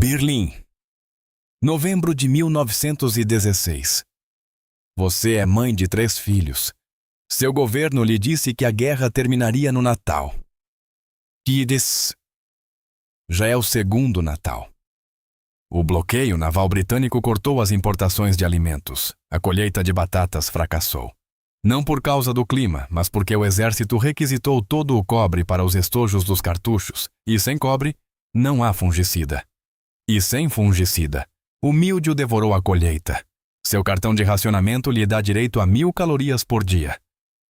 Berlim, novembro de 1916. Você é mãe de 3 filhos. Seu governo lhe disse que a guerra terminaria no Natal. Já é o segundo Natal. O bloqueio naval britânico cortou as importações de alimentos. A colheita de batatas fracassou. Não por causa do clima, mas porque o exército requisitou todo o cobre para os estojos dos cartuchos, e sem cobre, não há fungicida. E sem fungicida, o míldio devorou a colheita. Seu cartão de racionamento lhe dá direito a 1000 calorias por dia.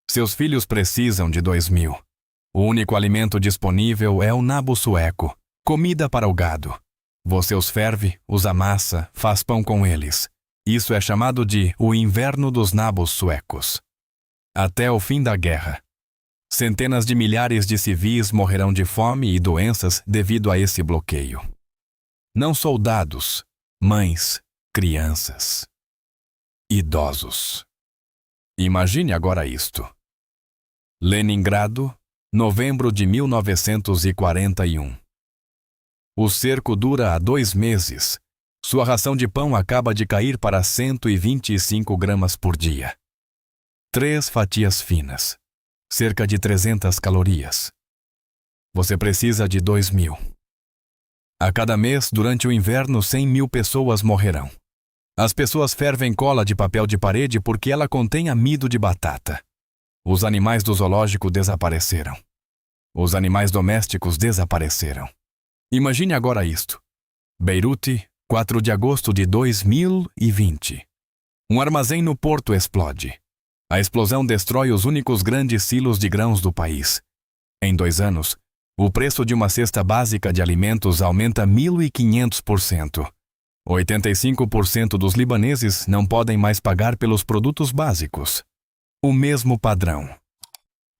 Seus filhos precisam de 2000. O único alimento disponível é o nabo sueco, comida para o gado. Você os ferve, os amassa, faz pão com eles. Isso é chamado de o inverno dos nabos suecos. Até o fim da guerra. Centenas de milhares de civis morrerão de fome e doenças devido a esse bloqueio. Não soldados, mães, crianças, idosos. Imagine agora isto. Leningrado, novembro de 1941. O cerco dura há 2 meses. Sua ração de pão acaba de cair para 125 gramas por dia. 3 fatias finas, cerca de 300 calorias. Você precisa de 2000. A cada mês, durante o inverno, 100.000 pessoas morrerão. As pessoas fervem cola de papel de parede porque ela contém amido de batata. Os animais do zoológico desapareceram. Os animais domésticos desapareceram. Imagine agora isto. Beirute, 4 de agosto de 2020. Um armazém no porto explode. A explosão destrói os únicos grandes silos de grãos do país. Em 2 anos, o preço de uma cesta básica de alimentos aumenta 1.500%. 85% dos libaneses não podem mais pagar pelos produtos básicos. O mesmo padrão.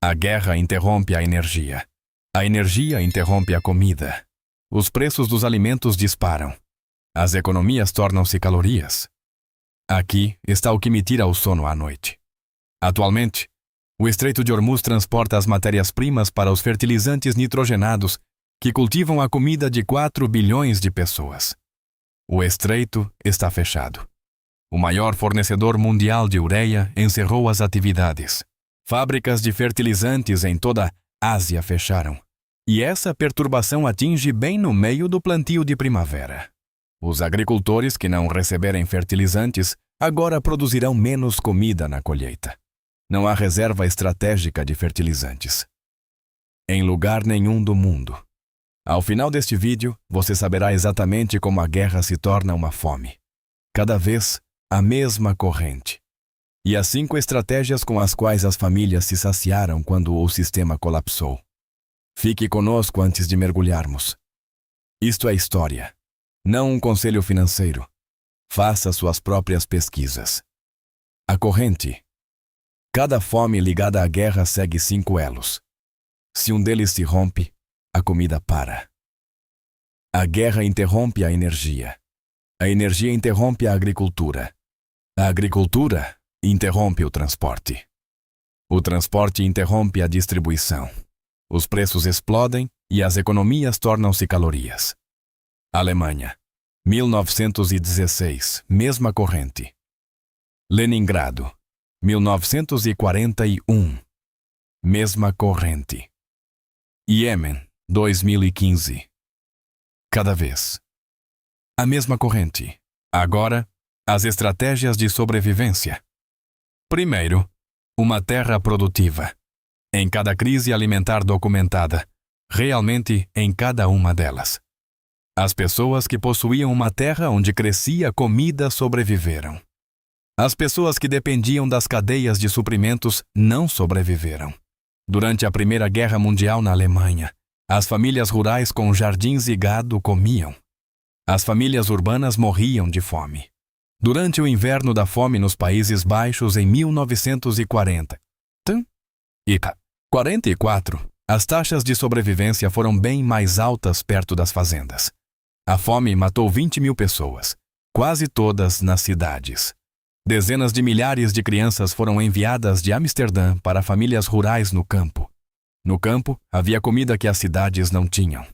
A guerra interrompe a energia. A energia interrompe a comida. Os preços dos alimentos disparam. As economias tornam-se calorias. Aqui está o que me tira o sono à noite. Atualmente, o Estreito de Hormuz transporta as matérias-primas para os fertilizantes nitrogenados que cultivam a comida de 4 bilhões de pessoas. O estreito está fechado. O maior fornecedor mundial de ureia encerrou as atividades. Fábricas de fertilizantes em toda a Ásia fecharam. E essa perturbação atinge bem no meio do plantio de primavera. Os agricultores que não receberem fertilizantes agora produzirão menos comida na colheita. Não há reserva estratégica de fertilizantes. Em lugar nenhum do mundo. Ao final deste vídeo, você saberá exatamente como a guerra se torna uma fome. Cada vez, a mesma corrente. E as 5 estratégias com as quais as famílias se saciaram quando o sistema colapsou. Fique conosco antes de mergulharmos. Isto é história, não um conselho financeiro. Faça suas próprias pesquisas. A corrente. Cada fome ligada à guerra segue 5 elos. Se um deles se rompe, a comida para. A guerra interrompe a energia. A energia interrompe a agricultura. A agricultura interrompe o transporte. O transporte interrompe a distribuição. Os preços explodem e as economias tornam-se calorias. Alemanha, 1916, mesma corrente. Leningrado, 1941, mesma corrente. Iêmen, 2015. Cada vez. A mesma corrente. Agora, as estratégias de sobrevivência. Primeiro, uma terra produtiva. Em cada crise alimentar documentada, realmente em cada uma delas. As pessoas que possuíam uma terra onde crescia comida sobreviveram. As pessoas que dependiam das cadeias de suprimentos não sobreviveram. Durante a Primeira Guerra Mundial na Alemanha, as famílias rurais com jardins e gado comiam. As famílias urbanas morriam de fome. Durante o inverno da fome nos Países Baixos em 1940 e 44, as taxas de sobrevivência foram bem mais altas perto das fazendas. A fome matou 20.000 pessoas, quase todas nas cidades. Dezenas de milhares de crianças foram enviadas de Amsterdã para famílias rurais no campo. No campo, havia comida que as cidades não tinham.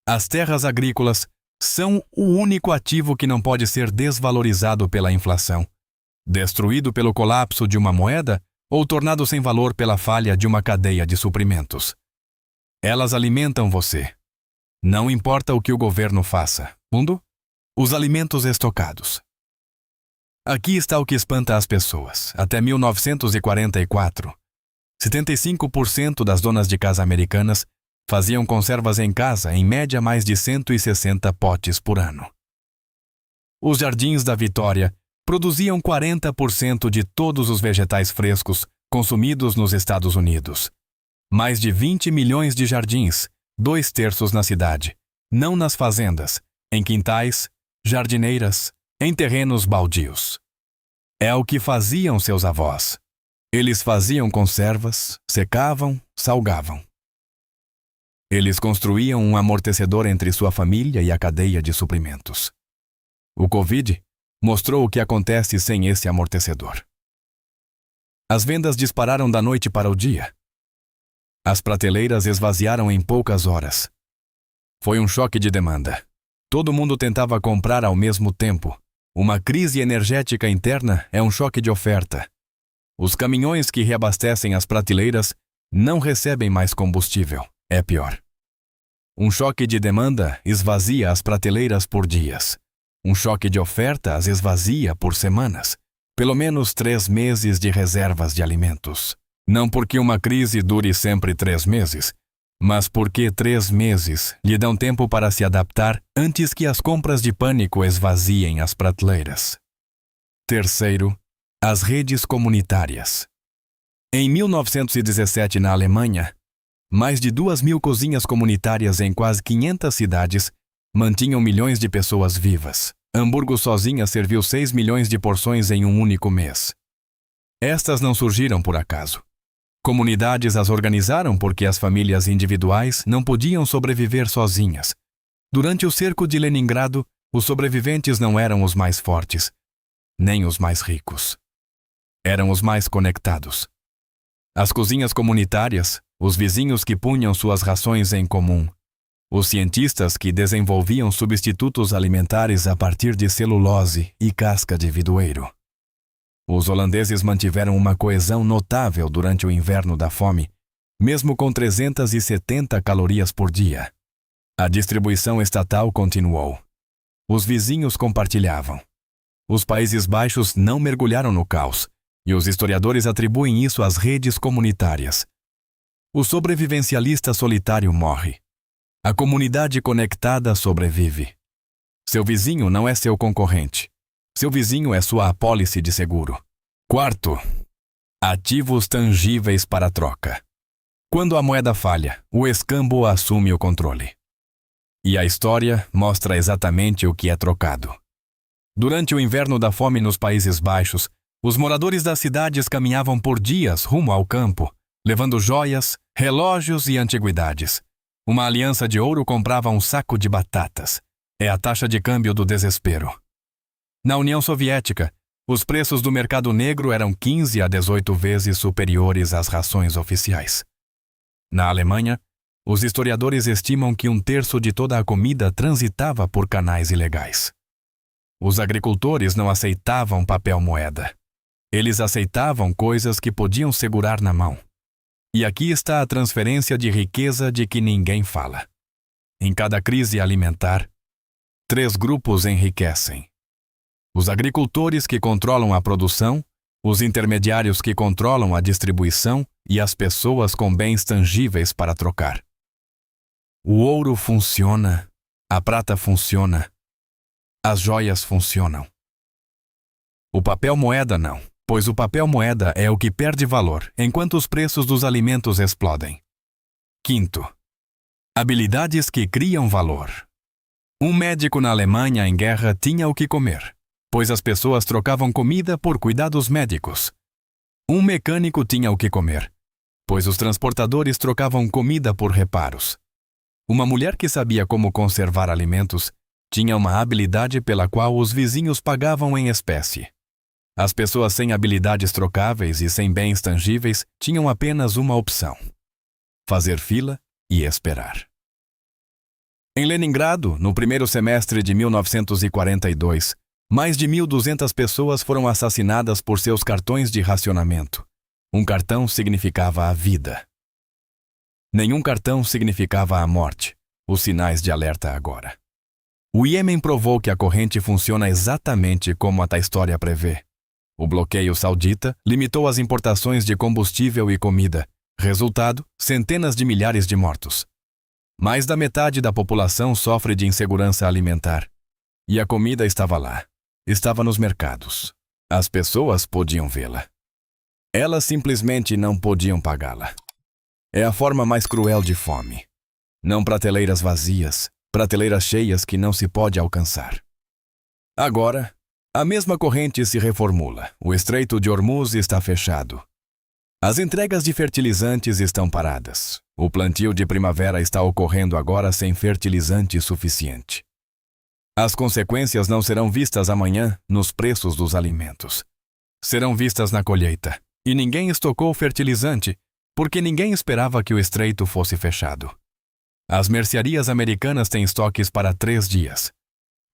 As terras agrícolas São o único ativo que não pode ser desvalorizado pela inflação, destruído pelo colapso de uma moeda ou tornado sem valor pela falha de uma cadeia de suprimentos. Elas alimentam você. Não importa o que o governo faça. Os alimentos estocados. Aqui está o que espanta as pessoas. Até 1944, 75% das donas de casa americanas faziam conservas em casa, em média mais de 160 potes por ano. Os jardins da Vitória produziam 40% de todos os vegetais frescos consumidos nos Estados Unidos. Mais de 20 milhões de jardins, 2/3 na cidade, não nas fazendas, em quintais, jardineiras, em terrenos baldios. É o que faziam seus avós. Eles faziam conservas, secavam, salgavam. Eles construíam um amortecedor entre sua família e a cadeia de suprimentos. O Covid mostrou o que acontece sem esse amortecedor. As vendas dispararam da noite para o dia. As prateleiras esvaziaram em poucas horas. Foi um choque de demanda. Todo mundo tentava comprar ao mesmo tempo. Uma crise energética interna é um choque de oferta. Os caminhões que reabastecem as prateleiras não recebem mais combustível. É pior. Um choque de demanda esvazia as prateleiras por dias. Um choque de oferta as esvazia por semanas. Pelo menos 3 meses de reservas de alimentos. Não porque uma crise dure sempre 3 meses, mas porque 3 meses lhe dão tempo para se adaptar antes que as compras de pânico esvaziem as prateleiras. Terceiro, as redes comunitárias. Em 1917, na Alemanha, mais de 2.000 cozinhas comunitárias em quase 500 cidades mantinham milhões de pessoas vivas. Hamburgo sozinha serviu 6 milhões de porções em um único mês. Estas não surgiram por acaso. Comunidades as organizaram porque as famílias individuais não podiam sobreviver sozinhas. Durante o cerco de Leningrado, os sobreviventes não eram os mais fortes, nem os mais ricos. Eram os mais conectados. As cozinhas comunitárias, os vizinhos que punham suas rações em comum, os cientistas que desenvolviam substitutos alimentares a partir de celulose e casca de vidroeiro. Os holandeses mantiveram uma coesão notável durante o inverno da fome, mesmo com 370 calorias por dia. A distribuição estatal continuou. Os vizinhos compartilhavam. Os Países Baixos não mergulharam no caos, e os historiadores atribuem isso às redes comunitárias. O sobrevivencialista solitário morre. A comunidade conectada sobrevive. Seu vizinho não é seu concorrente. Seu vizinho é sua apólice de seguro. Quarto, ativos tangíveis para troca. Quando a moeda falha, o escambo assume o controle. E a história mostra exatamente o que é trocado. Durante o inverno da fome nos Países Baixos, os moradores das cidades caminhavam por dias rumo ao campo, levando joias, relógios e antiguidades. Uma aliança de ouro comprava um saco de batatas. É a taxa de câmbio do desespero. Na União Soviética, os preços do mercado negro eram 15 a 18 vezes superiores às rações oficiais. Na Alemanha, os historiadores estimam que 1/3 de toda a comida transitava por canais ilegais. Os agricultores não aceitavam papel-moeda. Eles aceitavam coisas que podiam segurar na mão. E aqui está a transferência de riqueza de que ninguém fala. Em cada crise alimentar, 3 grupos enriquecem. Os agricultores que controlam a produção, os intermediários que controlam a distribuição e as pessoas com bens tangíveis para trocar. O ouro funciona, a prata funciona, as joias funcionam. O papel-moeda não, pois o papel-moeda é o que perde valor enquanto os preços dos alimentos explodem. Quinto, habilidades que criam valor. Um médico na Alemanha em guerra tinha o que comer, pois as pessoas trocavam comida por cuidados médicos. Um mecânico tinha o que comer, pois os transportadores trocavam comida por reparos. Uma mulher que sabia como conservar alimentos tinha uma habilidade pela qual os vizinhos pagavam em espécie. As pessoas sem habilidades trocáveis e sem bens tangíveis tinham apenas uma opção: fazer fila e esperar. Em Leningrado, no primeiro semestre de 1942, mais de 1.200 pessoas foram assassinadas por seus cartões de racionamento. Um cartão significava a vida. Nenhum cartão significava a morte. Os sinais de alerta agora. O Iêmen provou que a corrente funciona exatamente como a história prevê. O bloqueio saudita limitou as importações de combustível e comida. Resultado, centenas de milhares de mortos. Mais da metade da população sofre de insegurança alimentar. E a comida estava lá. Estava nos mercados. As pessoas podiam vê-la. Elas simplesmente não podiam pagá-la. É a forma mais cruel de fome. Não prateleiras vazias, prateleiras cheias que não se pode alcançar. Agora, a mesma corrente se reformula. O Estreito de Hormuz está fechado. As entregas de fertilizantes estão paradas. O plantio de primavera está ocorrendo agora sem fertilizante suficiente. As consequências não serão vistas amanhã nos preços dos alimentos. Serão vistas na colheita. E ninguém estocou fertilizante, porque ninguém esperava que o estreito fosse fechado. As mercearias americanas têm estoques para 3 dias.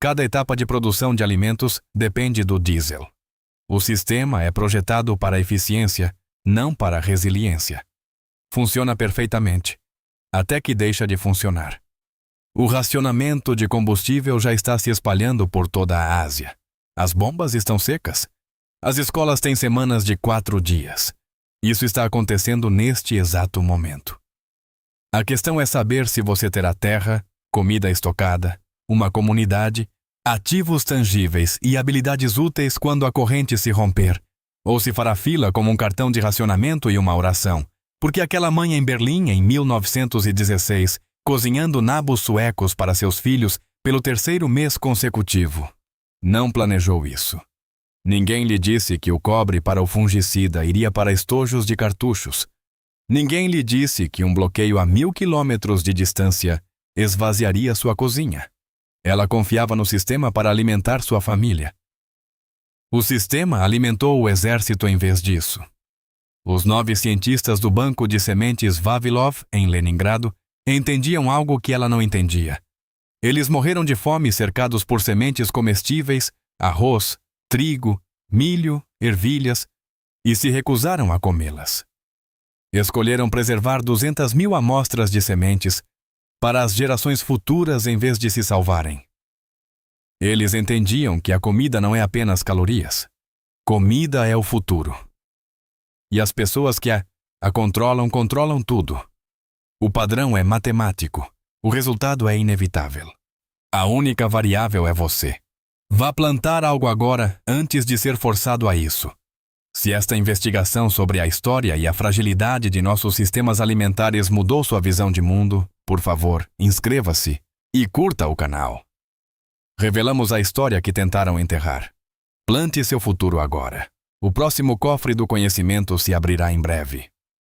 Cada etapa de produção de alimentos depende do diesel. O sistema é projetado para a eficiência, não para a resiliência. Funciona perfeitamente, até que deixa de funcionar. O racionamento de combustível já está se espalhando por toda a Ásia. As bombas estão secas. As escolas têm semanas de 4 dias. Isso está acontecendo neste exato momento. A questão é saber se você terá terra, comida estocada, uma comunidade, ativos tangíveis e habilidades úteis quando a corrente se romper, ou se fará fila como um cartão de racionamento e uma oração, porque aquela mãe em Berlim, em 1916, cozinhando nabos suecos para seus filhos pelo 3º mês consecutivo, não planejou isso. Ninguém lhe disse que o cobre para o fungicida iria para estojos de cartuchos. Ninguém lhe disse que um bloqueio a 1.000 quilômetros de distância esvaziaria sua cozinha. Ela confiava no sistema para alimentar sua família. O sistema alimentou o exército em vez disso. Os 9 cientistas do banco de sementes Vavilov, em Leningrado, entendiam algo que ela não entendia. Eles morreram de fome cercados por sementes comestíveis, arroz, trigo, milho, ervilhas, e se recusaram a comê-las. Escolheram preservar 200.000 amostras de sementes para as gerações futuras em vez de se salvarem. Eles entendiam que a comida não é apenas calorias. Comida é o futuro. E as pessoas que a controlam tudo. O padrão é matemático. O resultado é inevitável. A única variável é você. Vá plantar algo agora antes de ser forçado a isso. Se esta investigação sobre a história e a fragilidade de nossos sistemas alimentares mudou sua visão de mundo, por favor, inscreva-se e curta o canal. Revelamos a história que tentaram enterrar. Plante seu futuro agora. O próximo cofre do conhecimento se abrirá em breve.